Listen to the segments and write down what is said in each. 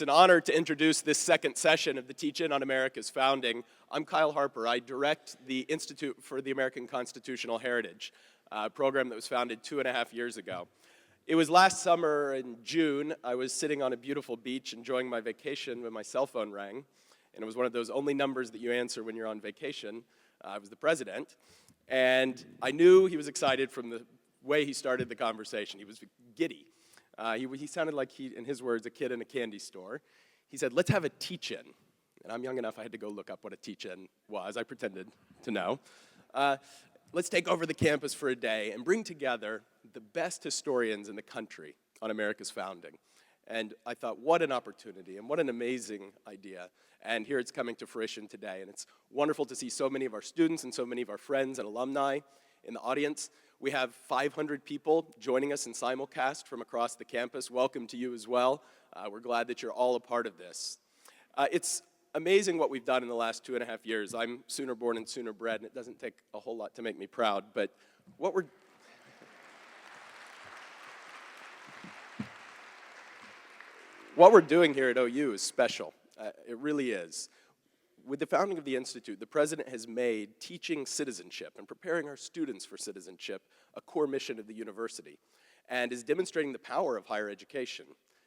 It's an honor to introduce this second session of the Teach-In on America's Founding. I'm Kyle Harper. I direct the Institute for the American Constitutional Heritage, a program that was founded 2.5 years ago. It was last summer in June. I was sitting on a beautiful beach enjoying my vacation when my cell phone rang, and it was one of those only numbers that you answer when you're on vacation. I was the president, and I knew he was excited from the way he started the conversation. He was giddy. He sounded like in his words, a kid in a candy store. He said, "Let's have a teach-in." And I'm young enough, I had to go look up what a teach-in was. I pretended to know. Let's take over the campus for a day and bring together the best historians in the country on America's founding. And I thought, what an opportunity and what an amazing idea. And here it's coming to fruition today. And it's wonderful to see so many of our students and so many of our friends and alumni in the audience. We have 500 people joining us in simulcast from across the campus. Welcome to you as well. We're glad that you're all a part of this. It's amazing what we've done in the last 2.5 years. I'm Sooner born and Sooner bred, and it doesn't take a whole lot to make me proud, but what we're doing here at OU is special. It really is. With the founding of the Institute, the President has made teaching citizenship and preparing our students for citizenship a core mission of the university, and is demonstrating the power of higher education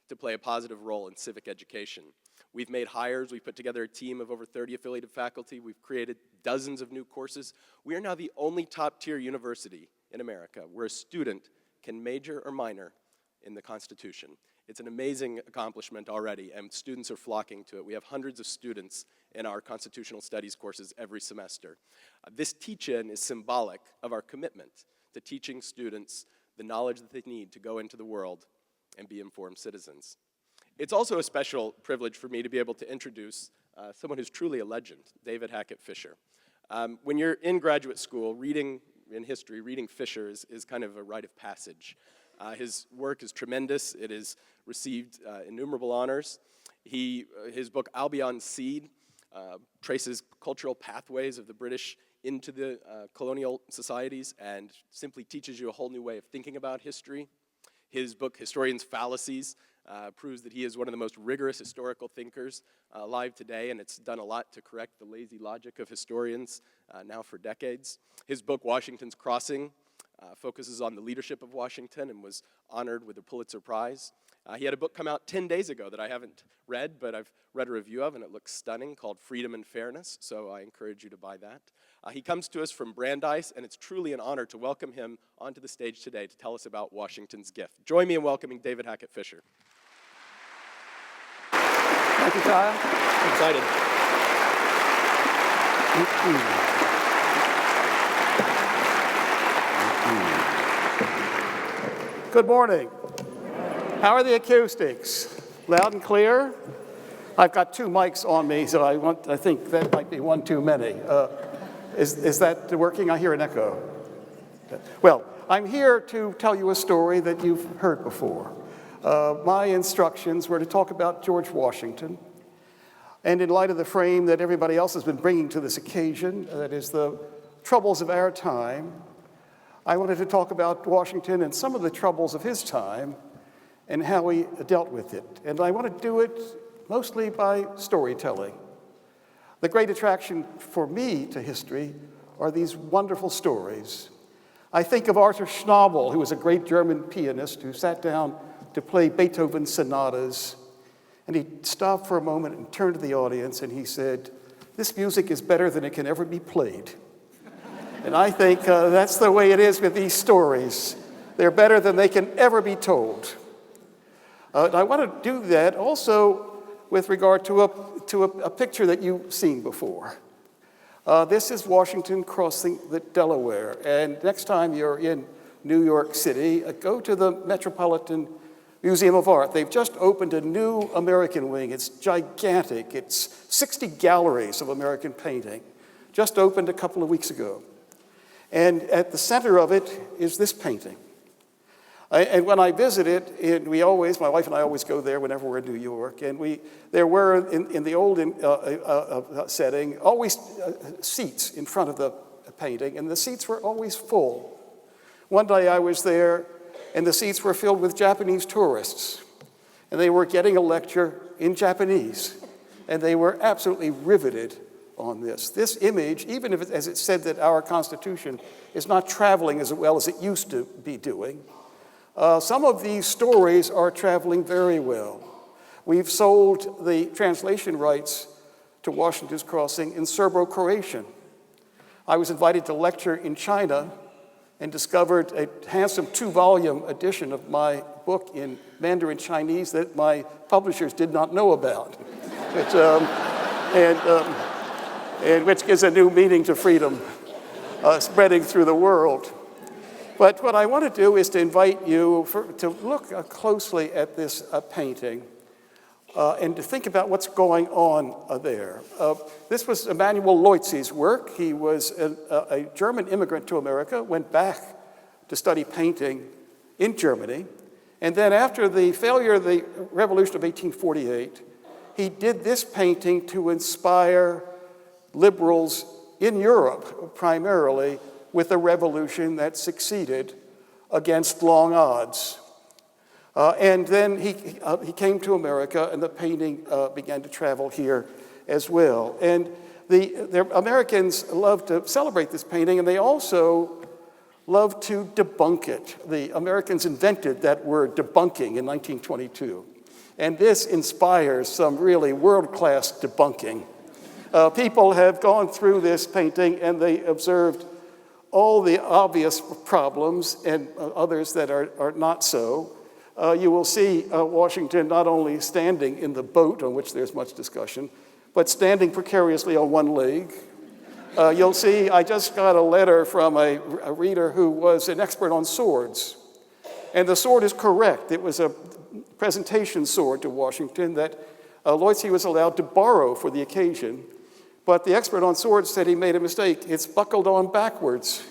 to play a positive role in civic education. We've made hires, we've put together a team of over 30 affiliated faculty, we've created dozens of new courses. We are now the only top-tier university in America where a student can major or minor in the Constitution. It's an amazing accomplishment already, and students are flocking to it. We have hundreds of students in our constitutional studies courses every semester. This teach-in is symbolic of our commitment to teaching students the knowledge that they need to go into the world and be informed citizens. It's also a special privilege for me to be able to introduce someone who's truly a legend, David Hackett Fischer. When you're in graduate school, reading in history, reading Fischer is kind of a rite of passage. His work is tremendous. It has received innumerable honors. His book, Albion's Seed, traces cultural pathways of the British into the colonial societies and simply teaches you a whole new way of thinking about history. His book, Historian's Fallacies, proves that he is one of the most rigorous historical thinkers alive today, and it's done a lot to correct the lazy logic of historians now for decades. His book, Washington's Crossing, focuses on the leadership of Washington and was honored with a Pulitzer Prize. He had a book come out 10 days ago that I haven't read, but I've read a review of, and it looks stunning, called Freedom and Fairness, so I encourage you to buy that. He comes to us from Brandeis, and it's truly an honor to welcome him onto the stage today to tell us about Washington's gift. Join me in welcoming David Hackett Fischer. Thank you, Kyle. I'm excited. Good morning. How are the acoustics? Loud and clear? I've got 2 mics on me, so I think that might be one too many. Is that working? I hear an echo. Well, I'm here to tell you a story that you've heard before. My instructions were to talk about George Washington, and in light of the frame that everybody else has been bringing to this occasion, that is the troubles of our time, I wanted to talk about Washington and some of the troubles of his time and how he dealt with it. And I want to do it mostly by storytelling. The great attraction for me to history are these wonderful stories. I think of Arthur Schnabel, who was a great German pianist who sat down to play Beethoven's sonatas, and he stopped for a moment and turned to the audience and he said, "This music is better than it can ever be played." And I think that's the way it is with these stories. They're better than they can ever be told. And I want to do that also with regard to a picture that you've seen before. This is Washington crossing the Delaware. And next time you're in New York City, go to the Metropolitan Museum of Art. They've just opened a new American wing. It's gigantic. It's 60 galleries of American painting. Just opened a couple of weeks ago. And at the center of it is this painting. And when I visit it, my wife and I always go there whenever we're in New York, and there were, in the old setting, always seats in front of the painting, and the seats were always full. One day I was there, and the seats were filled with Japanese tourists. and they were getting a lecture in Japanese, and they were absolutely riveted on this. This image, even if, as it said that our Constitution is not traveling as well as it used to be doing, some of these stories are traveling very well. We've sold the translation rights to Washington's Crossing in Serbo-Croatian. I was invited to lecture in China and discovered a handsome 2-volume edition of my book in Mandarin Chinese that my publishers did not know about, which gives a new meaning to freedom, spreading through the world. But what I want to do is to invite you to look closely at this painting and to think about what's going on there. This was Emanuel Leutze's work. He was a German immigrant to America, went back to study painting in Germany, and then after the failure of the Revolution of 1848, he did this painting to inspire liberals in Europe, primarily, with a revolution that succeeded against long odds. And then he came to America, and the painting began to travel here as well. And the Americans love to celebrate this painting, and they also love to debunk it. The Americans invented that word, debunking, in 1922. And this inspires some really world-class debunking. People have gone through this painting, and they observed all the obvious problems and others that are not so. You will see Washington not only standing in the boat, on which there's much discussion, but standing precariously on one leg. You'll see, I just got a letter from a reader who was an expert on swords. And the sword is correct. It was a presentation sword to Washington that Leutze was allowed to borrow for the occasion. But the expert on swords said he made a mistake. It's buckled on backwards.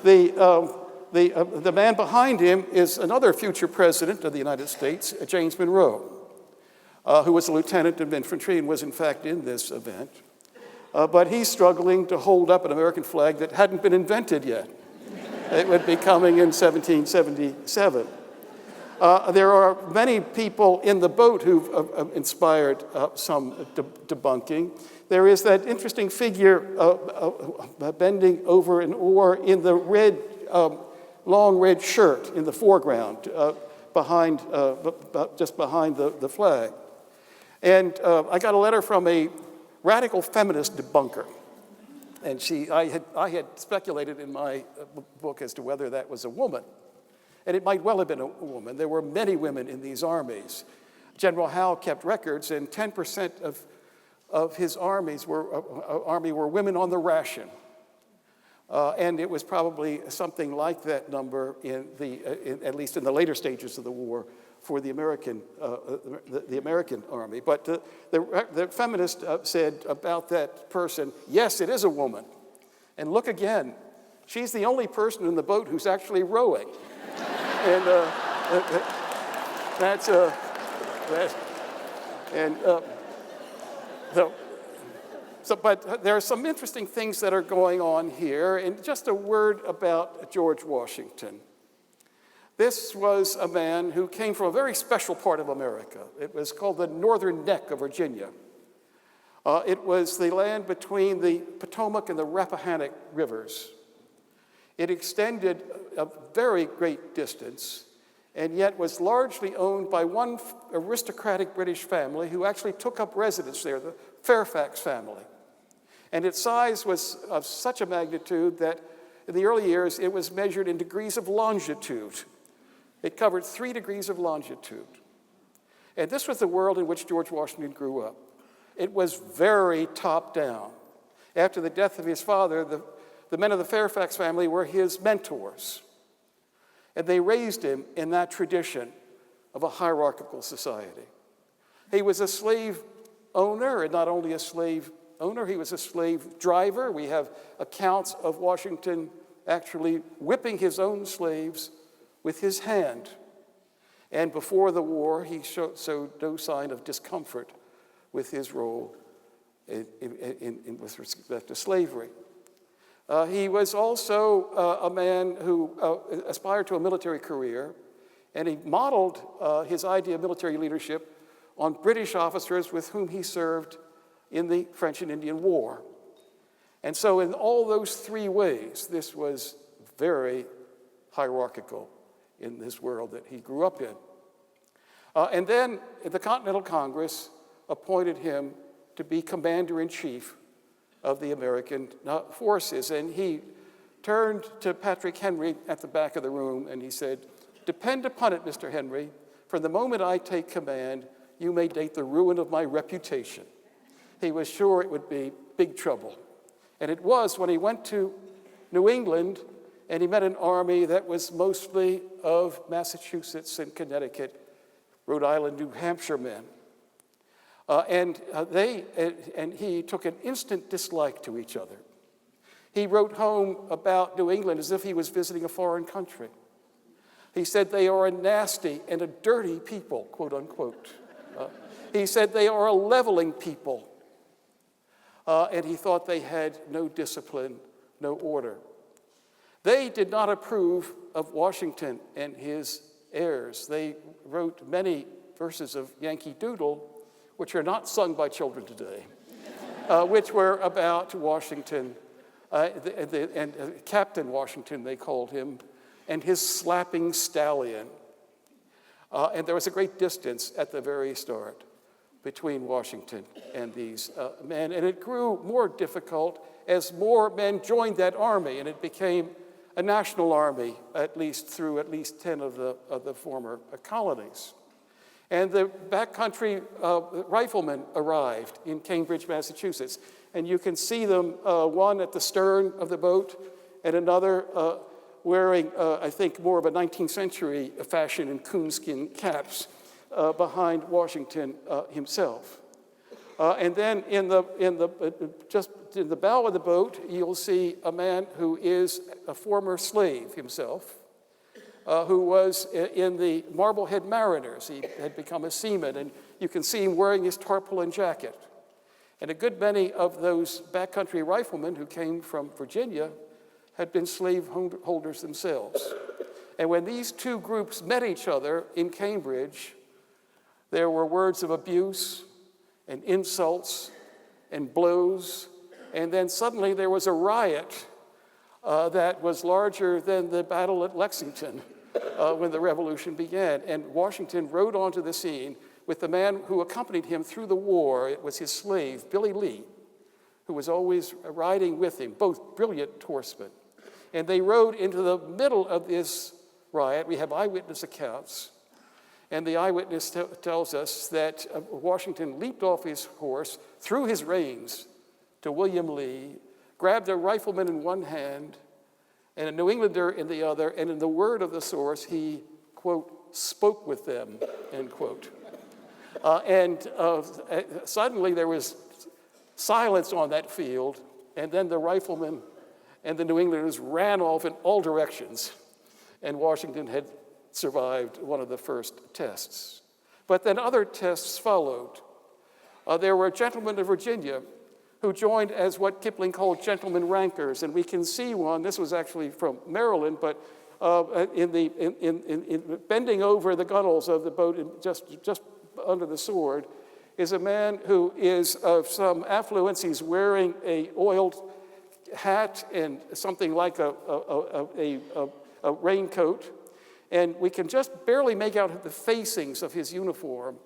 The man behind him is another future president of the United States, James Monroe, who was a lieutenant of infantry and was in fact in this event. But he's struggling to hold up an American flag that hadn't been invented yet. It would be coming in 1777. There are many people in the boat who've inspired some debunking. There is that interesting figure bending over an oar in the red, long red shirt in the foreground, just behind the flag. And I got a letter from a radical feminist debunker. And I had speculated in my book as to whether that was a woman. And it might well have been a woman. There were many women in these armies. General Howe kept records, and 10% of his army were women on the ration. And it was probably something like that number at least in the later stages of the war for the American army. But the feminist said about that person, yes, it is a woman. And look again, she's the only person in the boat who's actually rowing. And but there are some interesting things that are going on here. And just a word about George Washington. This was a man who came from a very special part of America. It was called the Northern Neck of Virginia. It was the land between the Potomac and the Rappahannock rivers. It extended a very great distance, and yet was largely owned by one aristocratic British family who actually took up residence there, the Fairfax family. And its size was of such a magnitude that in the early years it was measured in degrees of longitude. It covered 3 degrees of longitude. And this was the world in which George Washington grew up. It was very top-down. After the death of his father, the men of the Fairfax family were his mentors. And they raised him in that tradition of a hierarchical society. He was a slave owner, and not only a slave owner, he was a slave driver. We have accounts of Washington actually whipping his own slaves with his hand. And before the war, he showed no sign of discomfort with his role with respect to slavery. He was also a man who aspired to a military career, And he modeled his idea of military leadership on British officers with whom he served in the French and Indian War. And so in all those three ways, this was very hierarchical in this world that he grew up in. And then the Continental Congress appointed him to be commander-in-chief of the American forces. And he turned to Patrick Henry at the back of the room and he said, "Depend upon it, Mr. Henry, from the moment I take command, you may date the ruin of my reputation." He was sure it would be big trouble. And it was when he went to New England and he met an army that was mostly of Massachusetts and Connecticut, Rhode Island, New Hampshire men. And he took an instant dislike to each other. He wrote home about New England as if he was visiting a foreign country. He said, "They are a nasty and a dirty people," quote unquote. He said, "They are a leveling people." And he thought they had no discipline, no order. They did not approve of Washington and his heirs. They wrote many verses of Yankee Doodle, which are not sung by children today, which were about Washington, and Captain Washington, they called him, and his slapping stallion. And there was a great distance at the very start between Washington and these men, and it grew more difficult as more men joined that army, and it became a national army, at least through at least 10 of the former colonies. And the backcountry riflemen arrived in Cambridge, Massachusetts, and you can see them, one at the stern of the boat, and another wearing, I think, more of a 19th century fashion in coonskin caps behind Washington himself. And then just in the bow of the boat, you'll see a man who is a former slave himself, who was in the Marblehead Mariners. He had become a seaman, and you can see him wearing his tarpaulin jacket. And a good many of those backcountry riflemen who came from Virginia had been slave holders themselves. And when these two groups met each other in Cambridge, there were words of abuse and insults and blows, and then suddenly there was a riot that was larger than the battle at Lexington when the Revolution began. And Washington rode onto the scene with the man who accompanied him through the war. It was his slave, Billy Lee, who was always riding with him, both brilliant horsemen. And they rode into the middle of this riot. We have eyewitness accounts. And the eyewitness tells us that Washington leaped off his horse, threw his reins to William Lee, grabbed a rifleman in one hand and a New Englander in the other, and in the word of the source, he, quote, spoke with them, end quote. Suddenly there was silence on that field, and then the riflemen and the New Englanders ran off in all directions, and Washington had survived one of the first tests. But then other tests followed. There were gentlemen of Virginia who joined as what Kipling called gentlemen rankers, and we can see one. This was actually from Maryland, but in bending over the gunwales of the boat, just under the sword, is a man who is of some affluence. He's wearing a oiled hat and something like a raincoat. And we can just barely make out the facings of his uniform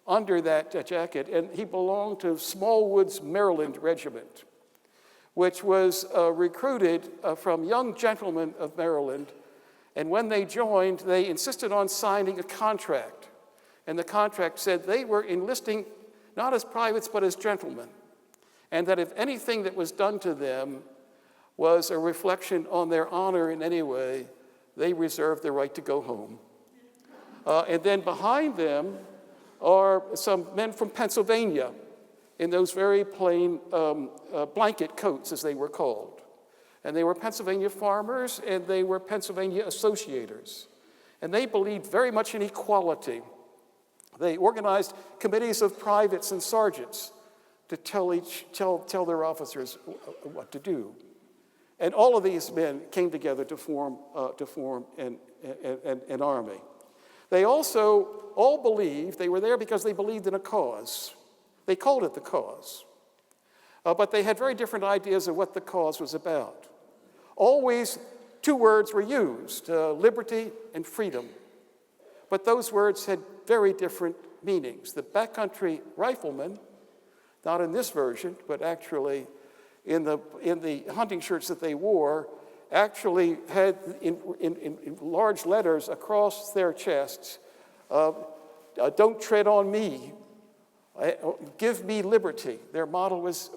under that jacket. And he belonged to Smallwood's Maryland Regiment, which was recruited from young gentlemen of Maryland. And when they joined, they insisted on signing a contract. And the contract said they were enlisting not as privates, but as gentlemen. And that if anything that was done to them was a reflection on their honor in any way, they reserved the right to go home. And then behind them are some men from Pennsylvania in those very plain blanket coats, as they were called. And they were Pennsylvania farmers, and they were Pennsylvania associators. And they believed very much in equality. They organized committees of privates and sergeants to tell their officers what to do. And all of these men came together to form an army. They also all believed, they were there because they believed in a cause. They called it the cause. But they had very different ideas of what the cause was about. Always two words were used, liberty and freedom. But those words had very different meanings. The Backcountry Rifleman, not in this version, but actually in the hunting shirts that they wore, actually had in large letters across their chests, "Don't tread on me, give me liberty." Their motto was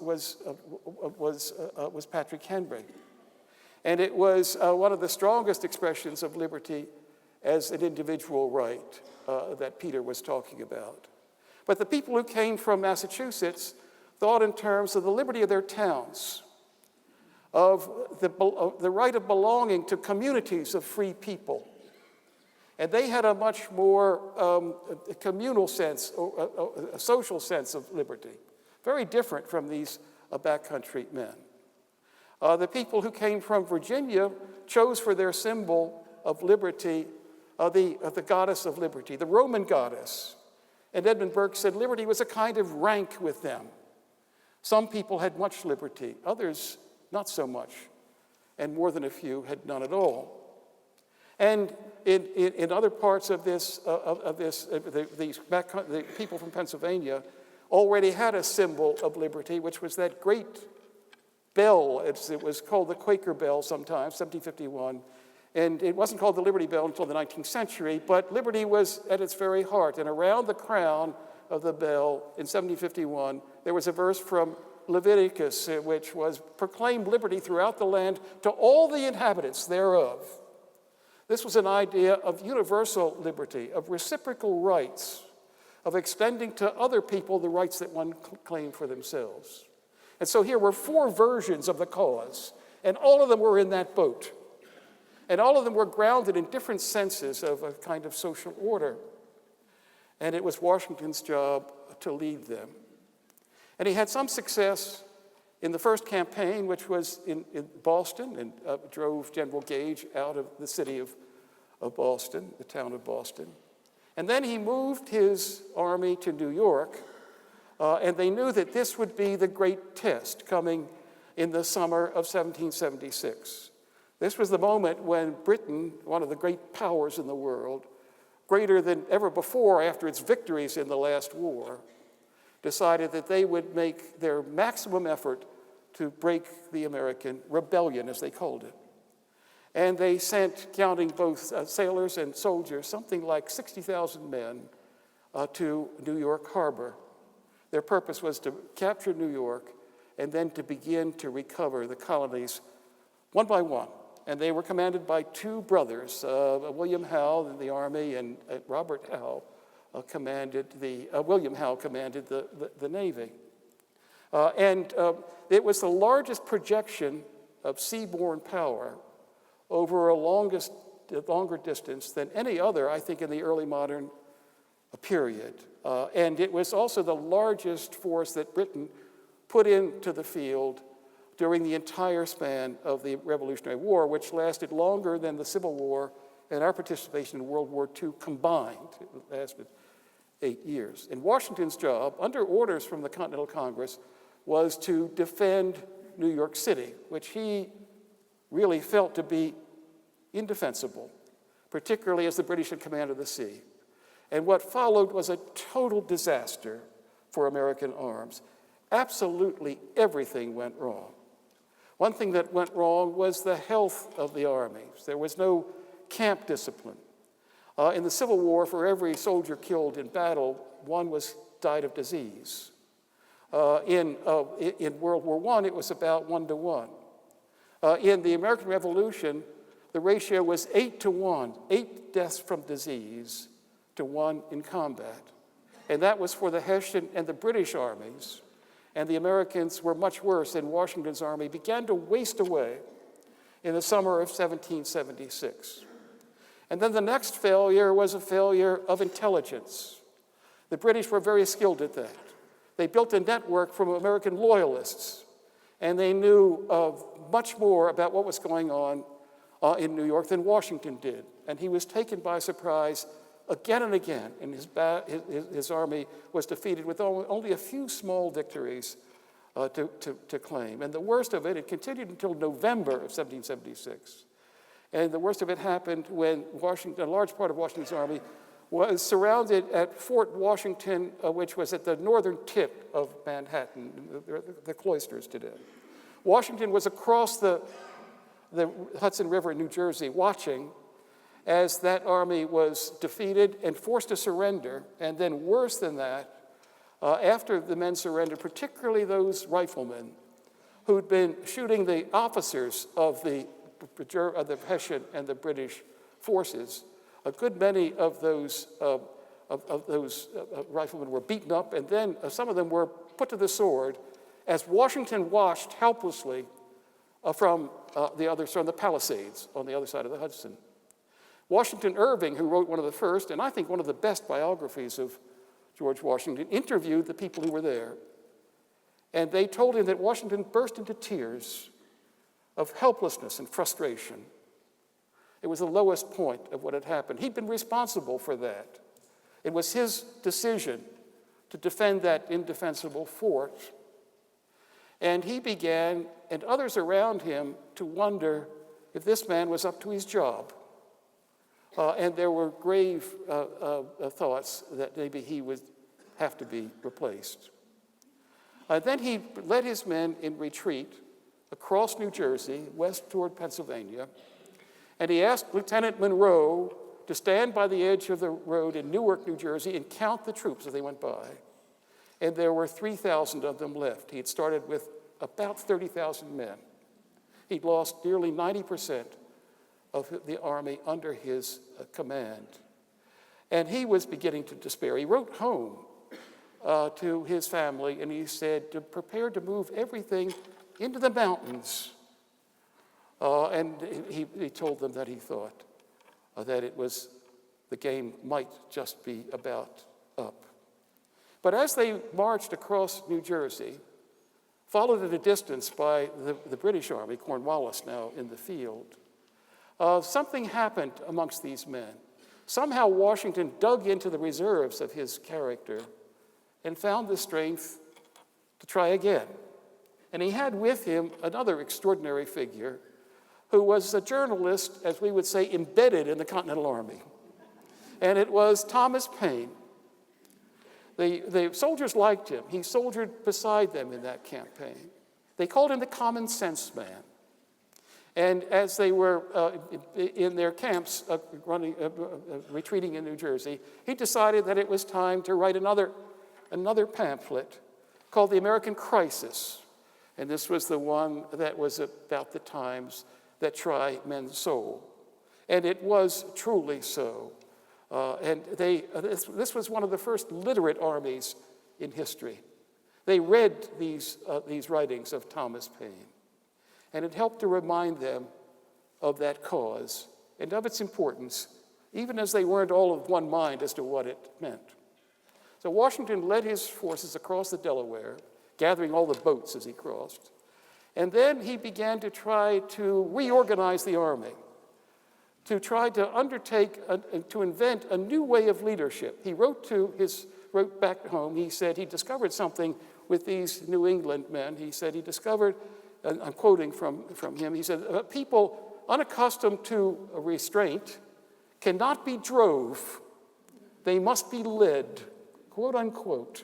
Patrick Henry. And it was one of the strongest expressions of liberty as an individual right that Peter was talking about. But the people who came from Massachusetts thought in terms of the liberty of their towns, of the right of belonging to communities of free people. And they had a much more communal sense, a social sense of liberty, very different from these backcountry men. The people who came from Virginia chose for their symbol of liberty the goddess of liberty, the Roman goddess. And Edmund Burke said liberty was a kind of rank with them. Some people had much liberty, others not so much, and more than a few had none at all. And in other parts of the people from Pennsylvania already had a symbol of liberty, which was that great bell. It was called the Quaker Bell sometimes, 1751. And it wasn't called the Liberty Bell until the 19th century, but liberty was at its very heart. And around the crown of the bell in 1751, there was a verse from Leviticus, which was proclaimed liberty throughout the land to all the inhabitants thereof. This was an idea of universal liberty, of reciprocal rights, of extending to other people the rights that one claimed for themselves. And so here were four versions of the cause, and all of them were in that boat. And all of them were grounded in different senses of a kind of social order. And it was Washington's job to lead them. And he had some success in the first campaign, which was in Boston, and drove General Gage out of the city of Boston, the town of Boston. And then he moved his army to New York, and they knew that this would be the great test coming in the summer of 1776. This was the moment when Britain, one of the great powers in the world, greater than ever before after its victories in the last war, decided that they would make their maximum effort to break the American rebellion, as they called it. And they sent, counting both sailors and soldiers, something like 60,000 men to New York Harbor. Their purpose was to capture New York and then to begin to recover the colonies one by one. And they were commanded by two brothers, William Howe in the Army, and Robert Howe William Howe commanded the Navy. And it was the largest projection of seaborne power over a longer distance than any other, I think, in the early modern period. And it was also the largest force that Britain put into the field during the entire span of the Revolutionary War, which lasted longer than the Civil War and our participation in World War II combined. It lasted 8 years. And Washington's job, under orders from the Continental Congress, was to defend New York City, which he really felt to be indefensible, particularly as the British had command of the sea. And what followed was a total disaster for American arms. Absolutely everything went wrong. One thing that went wrong was the health of the armies. There was no camp discipline. In the Civil War, for every soldier killed in battle, one died of disease. In World War I, it was about 1 to 1. In the American Revolution, the ratio was 8 to 1, 8 deaths from disease to 1 in combat. And that was for the Hessian and the British armies. And the Americans were much worse, and Washington's army began to waste away in the summer of 1776. And then the next failure was a failure of intelligence. The British were very skilled at that. They built a network from American loyalists, and they knew much more about what was going on in New York than Washington did. And he was taken by surprise again and again, and his army was defeated with only a few small victories to claim. And the worst of it, it continued until November of 1776. And the worst of it happened when a large part of Washington's army was surrounded at Fort Washington, which was at the northern tip of Manhattan, the cloisters today. Washington was across the Hudson River in New Jersey, watching as that army was defeated and forced to surrender. And then worse than that, after the men surrendered, particularly those riflemen who'd been shooting the officers of the Hessian and the British forces, a good many of those riflemen were beaten up, and then some of them were put to the sword as Washington watched helplessly from the Palisades on the other side of the Hudson. Washington Irving, who wrote one of the first, and I think one of the best biographies of George Washington, interviewed the people who were there. And they told him that Washington burst into tears of helplessness and frustration. It was the lowest point of what had happened. He'd been responsible for that. It was his decision to defend that indefensible fort. And he began, and others around him, to wonder if this man was up to his job. And there were grave thoughts that maybe he would have to be replaced. Then he led his men in retreat across New Jersey, west toward Pennsylvania, and he asked Lieutenant Monroe to stand by the edge of the road in Newark, New Jersey, and count the troops as they went by. And there were 3,000 of them left. He had started with about 30,000 men. He'd lost nearly 90% of the army under his command. And he was beginning to despair. He wrote home to his family, and he said, prepare to move everything into the mountains. And he told them that he thought that the game might just be about up. But as they marched across New Jersey, followed at a distance by the British Army, Cornwallis now in the field, something happened amongst these men. Somehow Washington dug into the reserves of his character and found the strength to try again. And he had with him another extraordinary figure who was a journalist, as we would say, embedded in the Continental Army. And it was Thomas Paine. The soldiers liked him. He soldiered beside them in that campaign. They called him the common sense man. And as they were in their camps retreating in New Jersey, he decided that it was time to write another pamphlet called The American Crisis. And this was the one that was about the times that try men's soul. And it was truly so. This was one of the first literate armies in history. They read these writings of Thomas Paine. And it helped to remind them of that cause and of its importance, even as they weren't all of one mind as to what it meant. So Washington led his forces across the Delaware, gathering all the boats as he crossed. And then he began to try to reorganize the army, to try to undertake, to invent a new way of leadership. He wrote back home, he said he discovered something with these New England men. He said he discovered, and I'm quoting from him, he said, people unaccustomed to restraint cannot be drove, they must be led, quote unquote.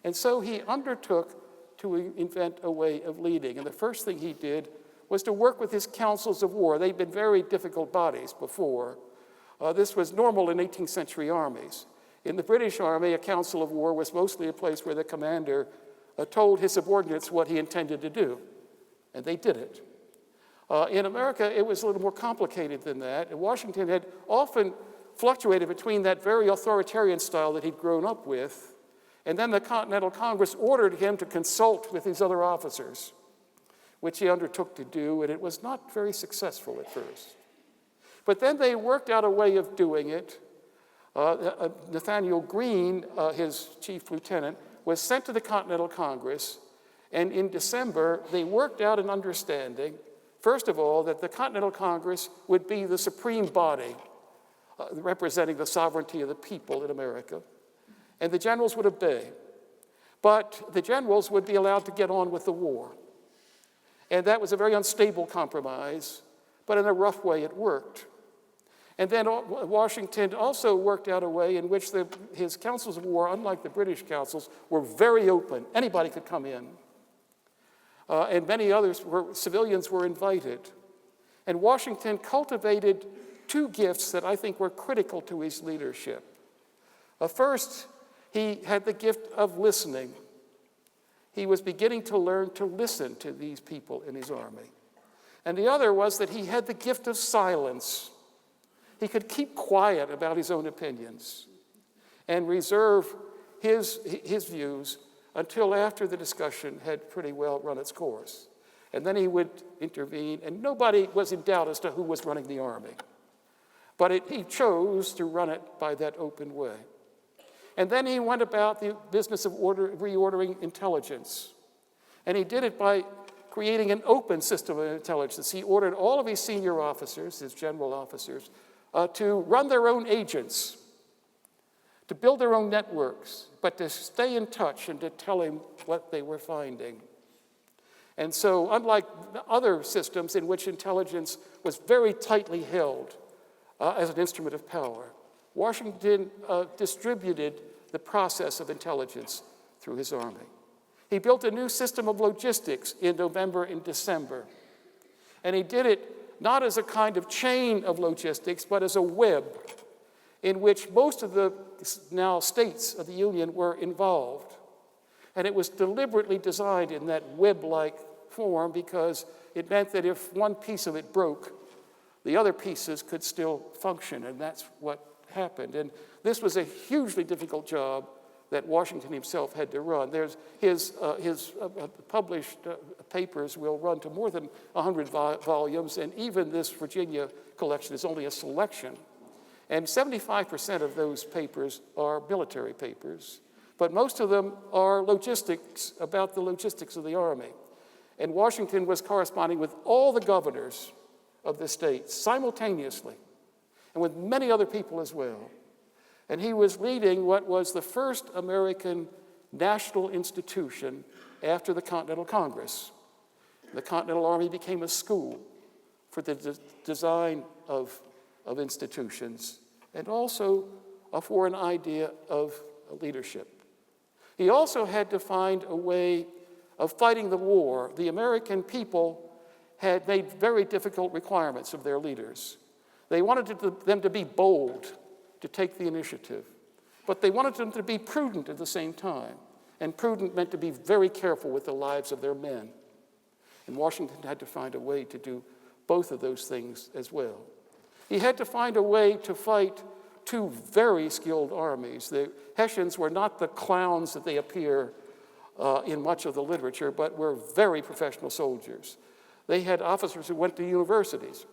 And so he undertook to invent a way of leading. And the first thing he did was to work with his councils of war. They'd been very difficult bodies before. This was normal in 18th century armies. In the British Army, a council of war was mostly a place where the commander told his subordinates what he intended to do, and they did it. In America, it was a little more complicated than that. And Washington had often fluctuated between that very authoritarian style that he'd grown up with, and then the Continental Congress ordered him to consult with these other officers, which he undertook to do, and it was not very successful at first. But then they worked out a way of doing it. Nathaniel Greene, his chief lieutenant, was sent to the Continental Congress, and in December, they worked out an understanding, first of all, that the Continental Congress would be the supreme body representing the sovereignty of the people in America. And the generals would obey. But the generals would be allowed to get on with the war. And that was a very unstable compromise, but in a rough way it worked. And then Washington also worked out a way in which his councils of war, unlike the British councils, were very open. Anybody could come in. And many others civilians were invited. And Washington cultivated two gifts that I think were critical to his leadership. First, he had the gift of listening. He was beginning to learn to listen to these people in his army. And the other was that he had the gift of silence. He could keep quiet about his own opinions and reserve his views until after the discussion had pretty well run its course. And then he would intervene, and nobody was in doubt as to who was running the army. But he chose to run it by that open way. And then he went about the business of reordering intelligence. And he did it by creating an open system of intelligence. He ordered all of his senior officers, his general officers, to run their own agents, to build their own networks, but to stay in touch and to tell him what they were finding. And so, unlike other systems in which intelligence was very tightly held as an instrument of power, Washington distributed the process of intelligence through his army. He built a new system of logistics in November and December. And he did it not as a kind of chain of logistics, but as a web in which most of the now states of the Union were involved. And it was deliberately designed in that web-like form because it meant that if one piece of it broke, the other pieces could still function, and that's what happened. And this was a hugely difficult job that Washington himself had to run. There's his published papers will run to more than 100 volumes, and even this Virginia collection is only a selection. And 75% of those papers are military papers, but most of them are logistics, about the logistics of the Army. And Washington was corresponding with all the governors of the states simultaneously, and with many other people as well. And he was leading what was the first American national institution after the Continental Congress. The Continental Army became a school for the design of institutions and also for an idea of leadership. He also had to find a way of fighting the war. The American people had made very difficult requirements of their leaders. They wanted them to be bold, to take the initiative. But they wanted them to be prudent at the same time. And prudent meant to be very careful with the lives of their men. And Washington had to find a way to do both of those things as well. He had to find a way to fight two very skilled armies. The Hessians were not the clowns that they appear in much of the literature, but were very professional soldiers. They had officers who went to universities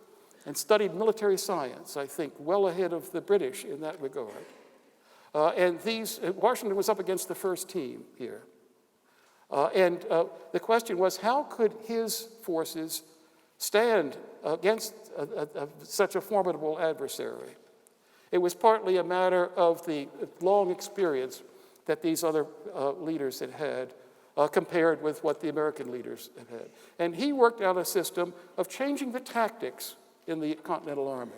and studied military science, I think, well ahead of the British in that regard. Washington was up against the first team here. The question was, how could his forces stand against such a formidable adversary? It was partly a matter of the long experience that these other leaders had had compared with what the American leaders had had. And he worked out a system of changing the tactics in the Continental Army.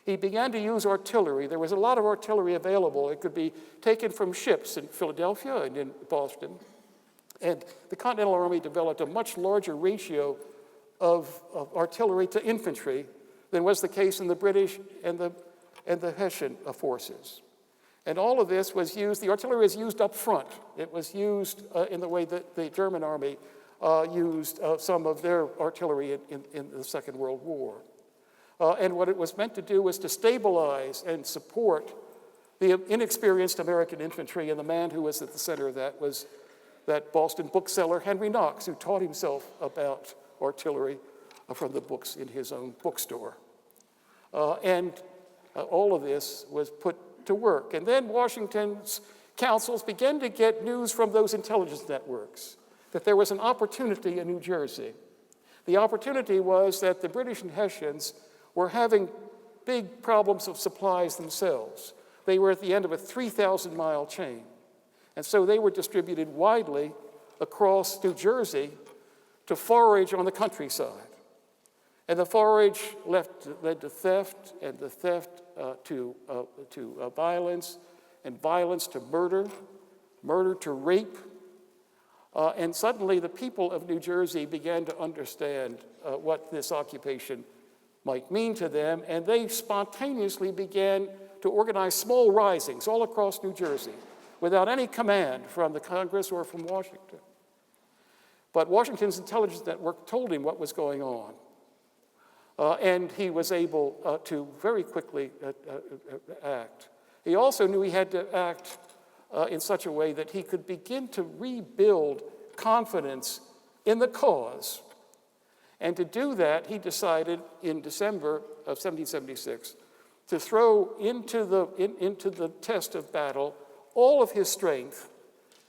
He began to use artillery. There was a lot of artillery available. It could be taken from ships in Philadelphia and in Boston. And the Continental Army developed a much larger ratio of artillery to infantry than was the case in the British and the Hessian forces. And all of this was used, the artillery was used up front. It was used in the way that the German army used some of their artillery in the Second World War. And what it was meant to do was to stabilize and support the inexperienced American infantry, and the man who was at the center of that was that Boston bookseller Henry Knox, who taught himself about artillery from the books in his own bookstore. All of this was put to work. And then Washington's councils began to get news from those intelligence networks that there was an opportunity in New Jersey. The opportunity was that the British and Hessians were having big problems of supplies themselves. They were at the end of a 3,000-mile chain. And so they were distributed widely across New Jersey to forage on the countryside. And the forage led to theft, and the theft to violence, and violence to murder, murder to rape. And suddenly the people of New Jersey began to understand what this occupation might mean to them, and they spontaneously began to organize small risings all across New Jersey without any command from the Congress or from Washington. But Washington's intelligence network told him what was going on. And he was able to very quickly act. He also knew he had to act in such a way that he could begin to rebuild confidence in the cause. And to do that, he decided in December of 1776 to throw into the test of battle all of his strength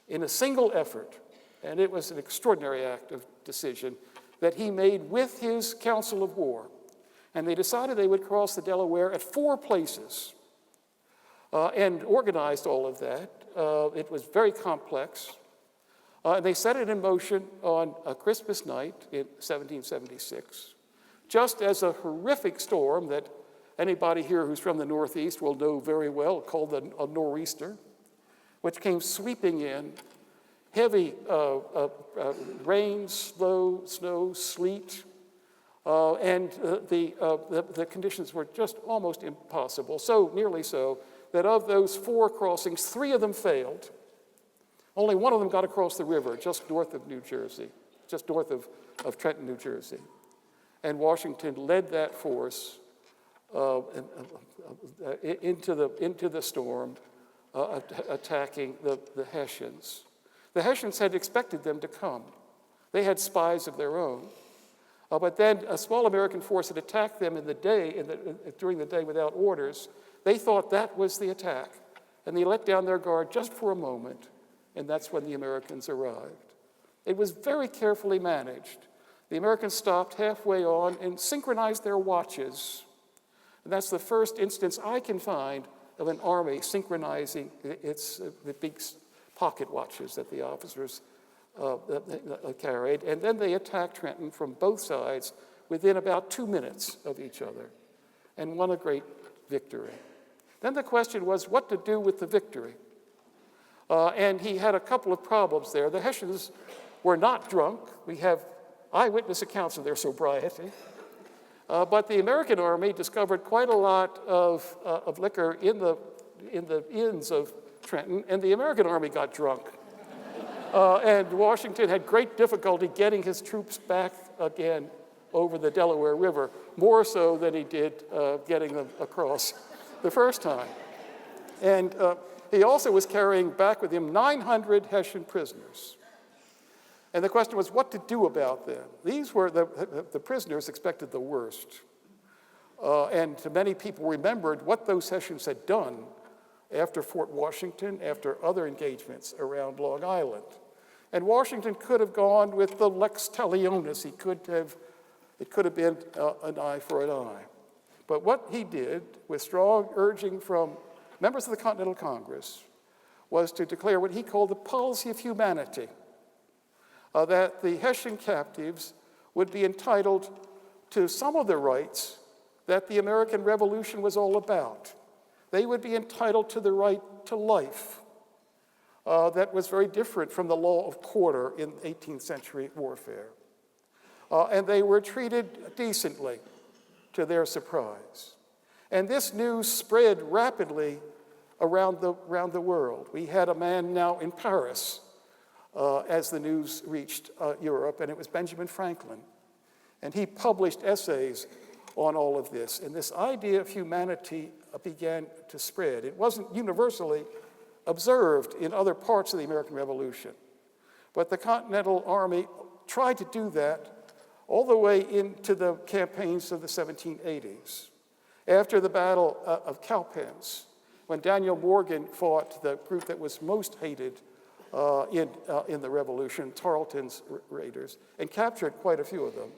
in a single effort. And it was an extraordinary act of decision that he made with his council of war. And they decided they would cross the Delaware at 4 places and organized all of that. It was very complex. And they set it in motion on a Christmas night in 1776, just as a horrific storm that anybody here who's from the Northeast will know very well, called a nor'easter, which came sweeping in, heavy rain, snow, sleet, and the conditions were just almost impossible, so nearly so that of those 4 crossings, 3 of them failed. Only one of them got across the river just north of New Jersey, just north of Trenton, New Jersey. And Washington led that force into the storm, attacking the Hessians. The Hessians had expected them to come. They had spies of their own. But then a small American force had attacked them during the day without orders. They thought that was the attack. And they let down their guard just for a moment, and that's when the Americans arrived. It was very carefully managed. The Americans stopped halfway on and synchronized their watches. And that's the first instance I can find of an army synchronizing the big pocket watches that the officers carried. And then they attacked Trenton from both sides within about 2 minutes of each other and won a great victory. Then the question was what to do with the victory. And he had a couple of problems there. The Hessians were not drunk. We have eyewitness accounts of their sobriety. But the American army discovered quite a lot of liquor in the inns of Trenton, and the American army got drunk. And Washington had great difficulty getting his troops back again over the Delaware River, more so than he did getting them across the first time. And he also was carrying back with him 900 Hessian prisoners. And the question was what to do about them. These were the prisoners expected the worst. And many people remembered what those Hessians had done after Fort Washington, after other engagements around Long Island. And Washington could have gone with the lex talionis. It could have been an eye for an eye. But what he did, with strong urging from members of the Continental Congress, was to declare what he called the policy of humanity, that the Hessian captives would be entitled to some of the rights that the American Revolution was all about. They would be entitled to the right to life. That was very different from the law of quarter in 18th century warfare. And they were treated decently, to their surprise. And this news spread rapidly around the world. We had a man now in Paris as the news reached Europe, and it was Benjamin Franklin. And he published essays on all of this. And this idea of humanity began to spread. It wasn't universally observed in other parts of the American Revolution. But the Continental Army tried to do that all the way into the campaigns of the 1780s. After the Battle of Cowpens, when Daniel Morgan fought the group that was most hated in the Revolution, Tarleton's raiders, and captured quite a few of them,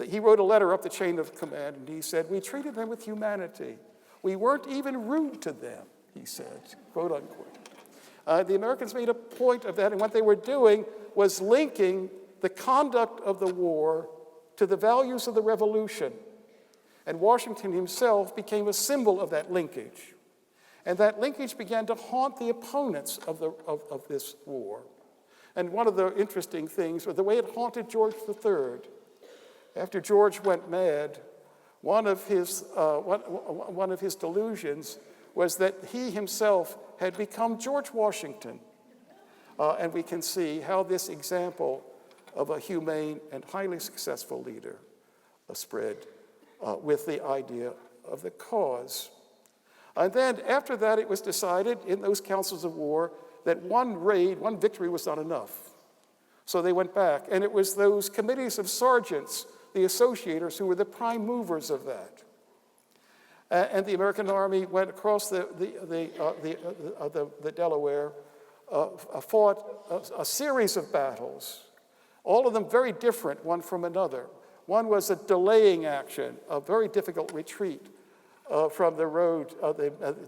He wrote a letter up the chain of command, and he said, "We treated them with humanity. We weren't even rude to them," he said, quote unquote. The Americans made a point of that, and what they were doing was linking the conduct of the war to the values of the revolution. And Washington himself became a symbol of that linkage. And that linkage began to haunt the opponents of this war. And one of the interesting things was the way it haunted George III. After George went mad, one of his delusions was that he himself had become George Washington. And we can see how this example of a humane and highly successful leader spread with the idea of the cause. And then after that, it was decided in those councils of war that one victory was not enough. So they went back, and it was those committees of sergeants, the associators, who were the prime movers of that. And the American Army went across the Delaware, fought a series of battles, all of them very different one from another. One was a delaying action, a very difficult retreat from the road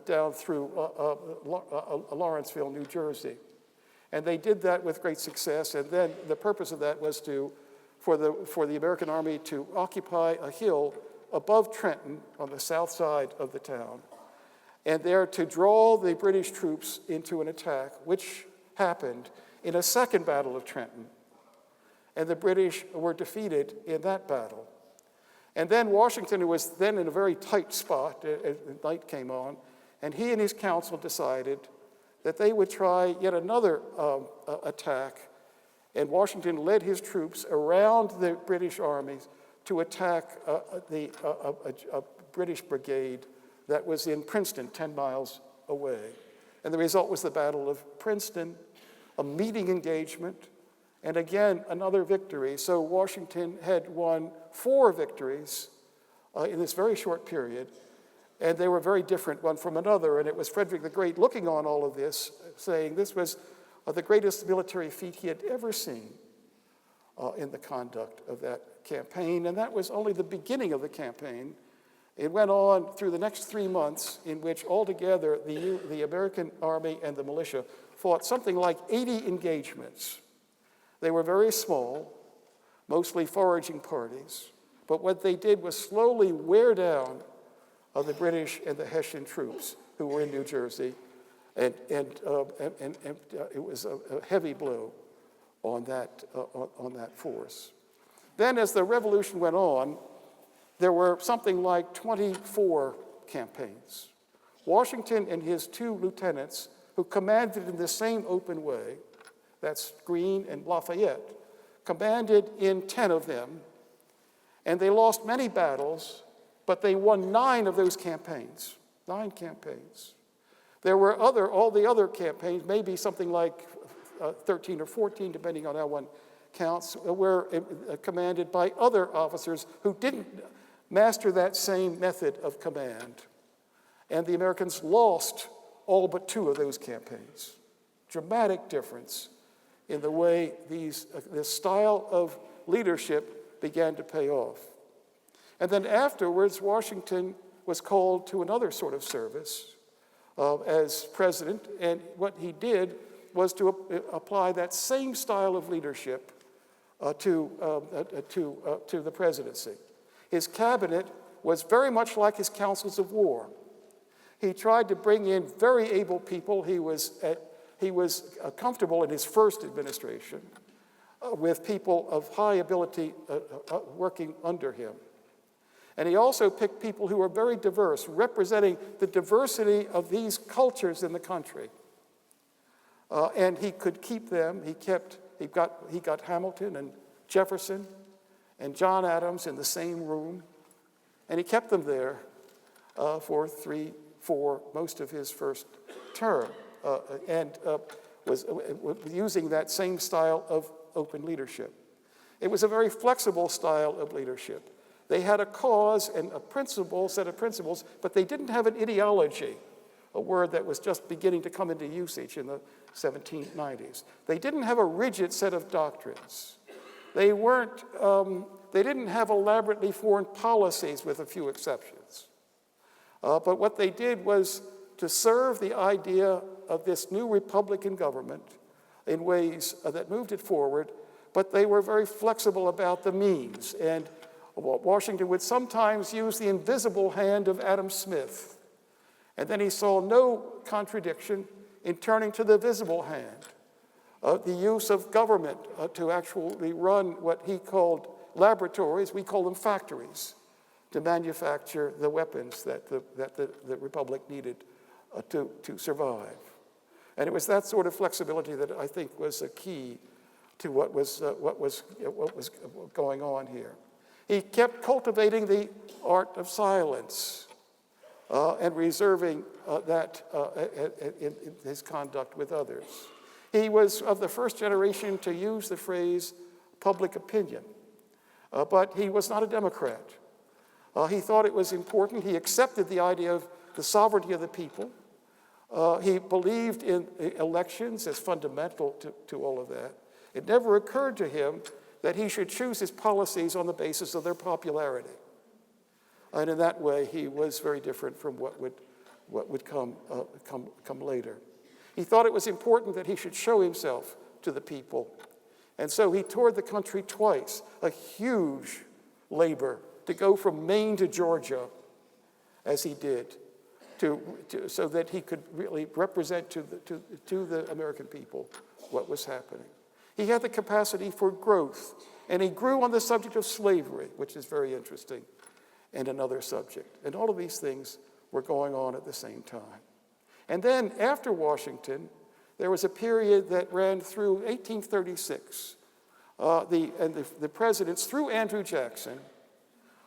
down through Lawrenceville, New Jersey. And they did that with great success, and then the purpose of that was for the American Army to occupy a hill above Trenton on the south side of the town, and there to draw the British troops into an attack, which happened in a second battle of Trenton. And the British were defeated in that battle. And then Washington, who was then in a very tight spot as night came on, and he and his council decided that they would try yet another attack. And Washington led his troops around the British armies to attack a British brigade that was in Princeton, 10 miles away. And the result was the Battle of Princeton, a meeting engagement, and again, another victory. So Washington had won 4 victories in this very short period, and they were very different one from another. And it was Frederick the Great looking on all of this, saying this was the greatest military feat he had ever seen in the conduct of that campaign. And that was only the beginning of the campaign. It went on through the next 3 months, in which altogether the American Army and the militia fought something like 80 engagements. They were very small, mostly foraging parties, but what they did was slowly wear down the British and the Hessian troops who were in New Jersey, and it was a heavy blow on that force. Then, as the revolution went on, there were something like 24 campaigns. Washington and his 2 lieutenants, who commanded in the same open way, that's Greene and Lafayette, commanded in 10 of them, and they lost many battles, but they won 9 of those campaigns, 9 campaigns. There were all the other campaigns, maybe something like 13 or 14, depending on how one counts, were commanded by other officers who didn't master that same method of command. And the Americans lost all but 2 of those campaigns. Dramatic difference in the way this style of leadership began to pay off. And then afterwards, Washington was called to another sort of service as president, and what he did was to apply that same style of leadership to the presidency. His cabinet was very much like his councils of war. He tried to bring in very able people. He was comfortable in his first administration with people of high ability working under him. And he also picked people who were very diverse, representing the diversity of these cultures in the country. And he could keep them. He got Hamilton and Jefferson and John Adams in the same room, and he kept them there for most of his first term, and was using that same style of open leadership. It was a very flexible style of leadership. They had a cause and a set of principles, but they didn't have an ideology, a word that was just beginning to come into usage in the 1790s. They didn't have a rigid set of doctrines. They didn't have elaborately foreign policies with a few exceptions. But what they did was to serve the idea of this new Republican government in ways that moved it forward, but they were very flexible about the means. And Washington would sometimes use the invisible hand of Adam Smith. And then he saw no contradiction in turning to the visible hand, the use of government to actually run what he called laboratories, we call them factories, to manufacture the weapons that the Republic needed to survive. And it was that sort of flexibility that I think was a key to what was going on here. He kept cultivating the art of silence and reserving that in his conduct with others. He was of the first generation to use the phrase public opinion, but he was not a Democrat. He thought it was important. He accepted the idea of the sovereignty of the people. He believed in elections as fundamental to all of that. It never occurred to him that he should choose his policies on the basis of their popularity. And in that way, he was very different from what would come later. He thought it was important that he should show himself to the people. And so he toured the country twice, a huge labor to go from Maine to Georgia, as he did, so that he could really represent to the American people what was happening. He had the capacity for growth, and he grew on the subject of slavery, which is very interesting, and another subject. And all of these things were going on at the same time. And then after Washington, there was a period that ran through 1836. The presidents, through Andrew Jackson,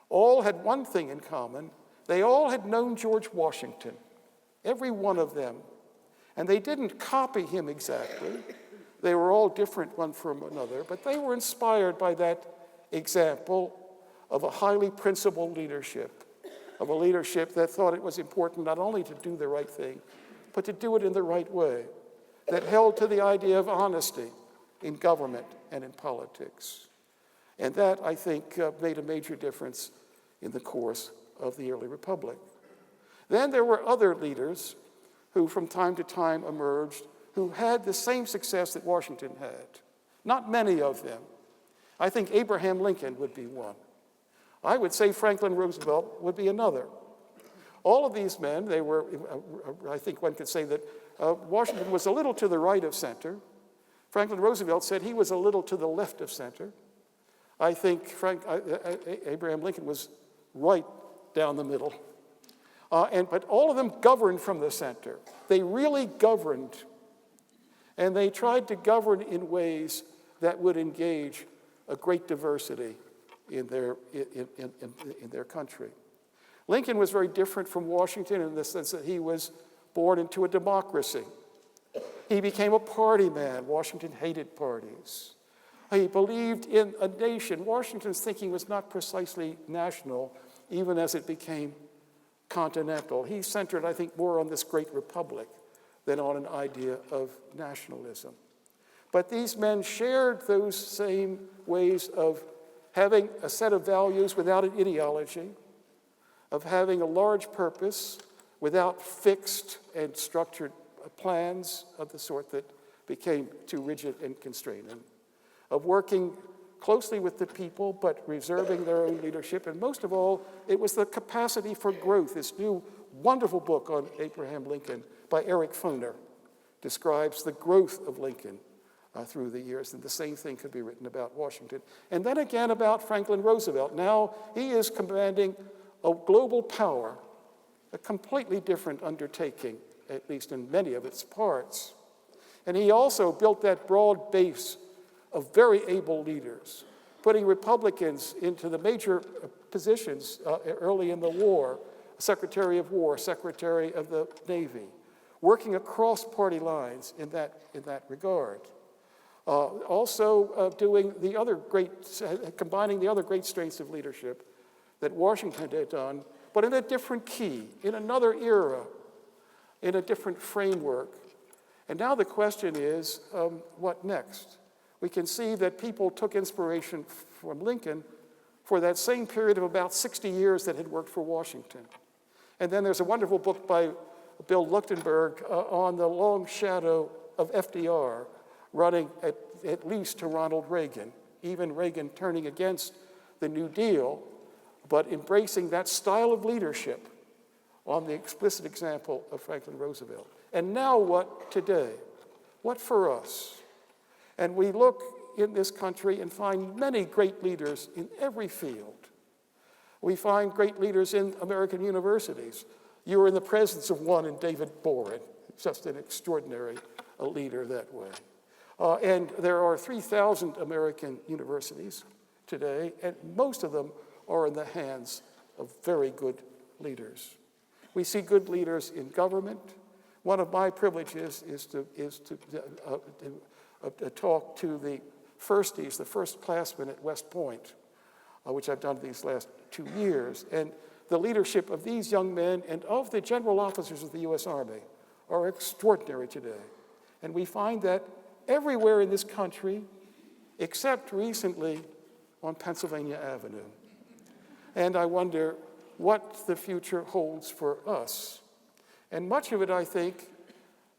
all had one thing in common. They all had known George Washington, every one of them. And they didn't copy him exactly. They were all different one from another, but they were inspired by that example of a highly principled leadership, of a leadership that thought it was important not only to do the right thing, but to do it in the right way, that held to the idea of honesty in government and in politics. And that, I think, made a major difference in the course of the early republic. Then there were other leaders who from time to time emerged who had the same success that Washington had. Not many of them. I think Abraham Lincoln would be one. I would say Franklin Roosevelt would be another. All of these men, they were, I think one could say that Washington was a little to the right of center. Franklin Roosevelt said he was a little to the left of center. I think Abraham Lincoln was right down the middle. But all of them governed from the center. They really governed. And they tried to govern in ways that would engage a great diversity in their country. Lincoln was very different from Washington in the sense that he was born into a democracy. He became a party man. Washington hated parties. He believed in a nation. Washington's thinking was not precisely national, even as it became continental. He centered, I think, more on this great republic than on an idea of nationalism. But these men shared those same ways of having a set of values without an ideology, of having a large purpose without fixed and structured plans of the sort that became too rigid and constraining, of working closely with the people but reserving their own leadership. And most of all, it was the capacity for growth. This new wonderful book on Abraham Lincoln by Eric Foner describes the growth of Lincoln through the years, and the same thing could be written about Washington. And then again about Franklin Roosevelt. Now he is commanding a global power, a completely different undertaking, at least in many of its parts. And he also built that broad base of very able leaders, putting Republicans into the major positions early in the war, Secretary of War, Secretary of the Navy, working across party lines in that regard. Also doing the other combining the other great strengths of leadership that Washington had done, but in a different key, in another era, in a different framework. And now the question is, what next? we can see that people took inspiration from Lincoln for that same period of about 60 years that had worked for Washington. And then there's a wonderful book by Bill Leuchtenberg on the long shadow of FDR running at least to Ronald Reagan, even Reagan turning against the New Deal, but embracing that style of leadership on the explicit example of Franklin Roosevelt. And now what today? What for us? And we look in this country and find many great leaders in every field. We find great leaders in American universities. You are in the presence of one in David Boren, just an extraordinary leader that way. And there are 3,000 American universities today, and most of them are in the hands of very good leaders. We see good leaders in government. One of my privileges is to talk to the firsties, the first-classmen at West Point, which I've done these last 2 years. And the leadership of these young men and of the general officers of the U.S. Army are extraordinary today. And we find that everywhere in this country, except recently on Pennsylvania Avenue. And I wonder what the future holds for us. And much of it, I think,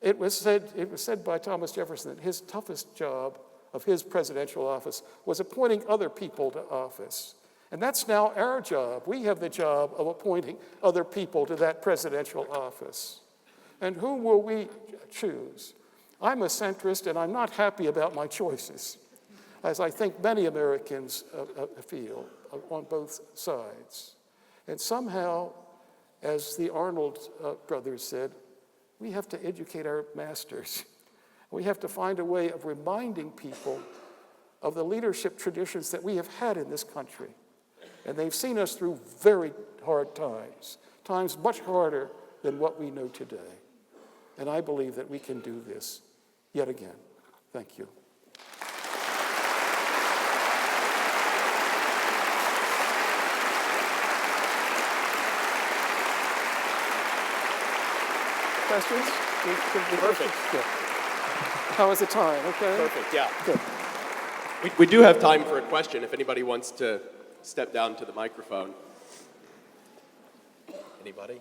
it was said by Thomas Jefferson that his toughest job of his presidential office was appointing other people to office. And that's now our job. We have the job of appointing other people to that presidential office. And whom will we choose? I'm a centrist, and I'm not happy about my choices, as I think many Americans feel on both sides. And somehow, as the Arnold brothers said, we have to educate our masters. We have to find a way of reminding people of the leadership traditions that we have had in this country. And they've seen us through very hard times, times much harder than what we know today. And I believe that we can do this yet again. Thank you. Questions? Perfect. Yeah. How was the time? Okay. Perfect, yeah. Good. We do have time for a question if anybody wants to step down to the microphone. Anybody?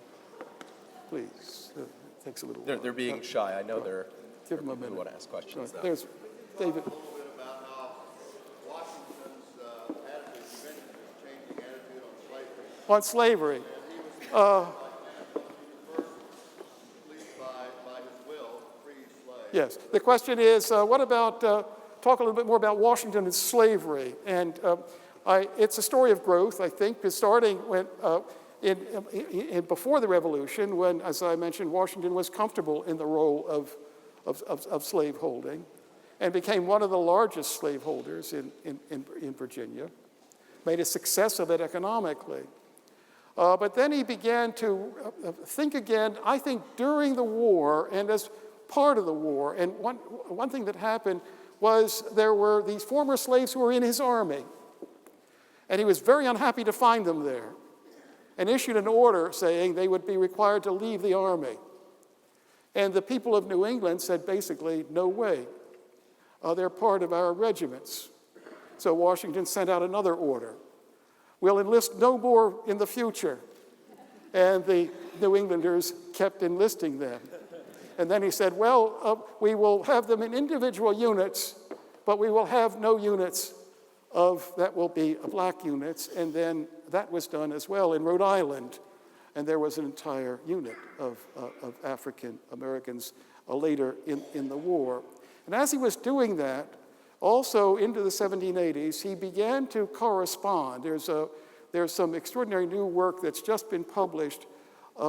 Please. It takes a little They're while. being shy. I know there Give them a are people minute. who want to ask questions. though. There's David. A little bit about how Washington's attitude, eventually changing attitude on slavery. On slavery. At least by his will, free slaves. Yes. The question is, what about, talk a little bit more about Washington and slavery. And it's a story of growth, I think, starting when, before the Revolution, when, as I mentioned, Washington was comfortable in the role of slaveholding and became one of the largest slaveholders in Virginia, made a success of it economically. But then he began to think again, I think, during the war and as part of the war. And one thing that happened was there were these former slaves who were in his army. And he was very unhappy to find them there and issued an order saying they would be required to leave the army. And the people of New England said basically, no way. They're part of our regiments. So Washington sent out another order. We'll enlist no more in the future. And the New Englanders kept enlisting them. And then he said, well, we will have them in individual units, but we will have no units that will be black units. And then that was done as well in Rhode Island. And there was an entire unit of African Americans later in the war. And as he was doing that, also into the 1780s, he began to correspond. There's some extraordinary new work that's just been published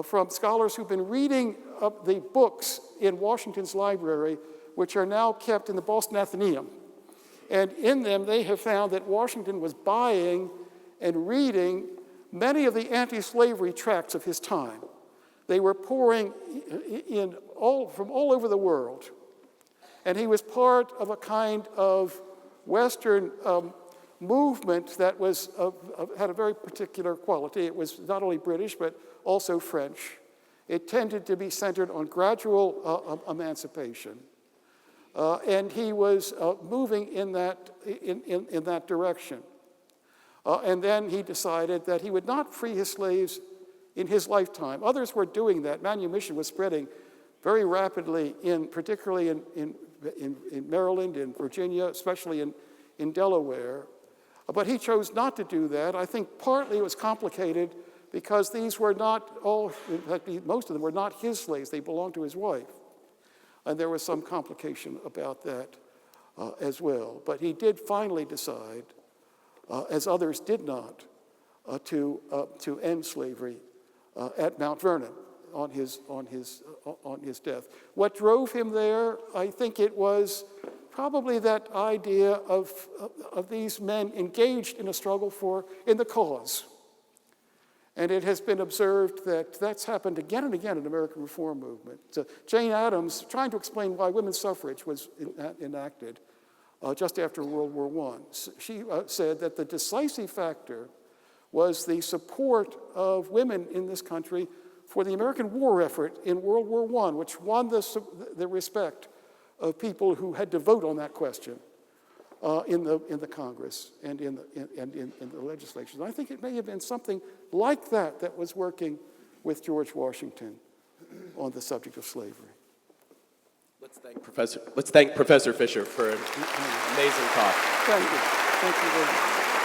from scholars who've been reading the books in Washington's library, which are now kept in the Boston Athenaeum. And in them, they have found that Washington was buying and reading many of the anti-slavery tracts of his time. They were pouring in from all over the world. And he was part of a kind of Western movement that had a very particular quality. It was not only British, but also French. It tended to be centered on gradual emancipation. and he was moving in that direction. And then he decided that he would not free his slaves in his lifetime. Others were doing that. Manumission was spreading very rapidly, particularly in Maryland, in Virginia, especially in Delaware. But he chose not to do that. I think partly it was complicated because these were not all, in fact, most of them were not his slaves. They belonged to his wife. And there was some complication about that as well. But he did finally decide, as others did not, to end slavery at Mount Vernon on his death. What drove him there? I think it was probably that idea of these men engaged in a struggle in the cause. And it has been observed that that's happened again and again in the American reform movement. Jane Addams, trying to explain why women's suffrage was enacted just after World War I, she said that the decisive factor was the support of women in this country for the American war effort in World War I, which won the respect of people who had to vote on that question in the Congress and in the legislature. And I think it may have been something like that was working with George Washington on the subject of slavery. Let's thank Professor Fischer for an amazing talk. Thank you. Thank you very much.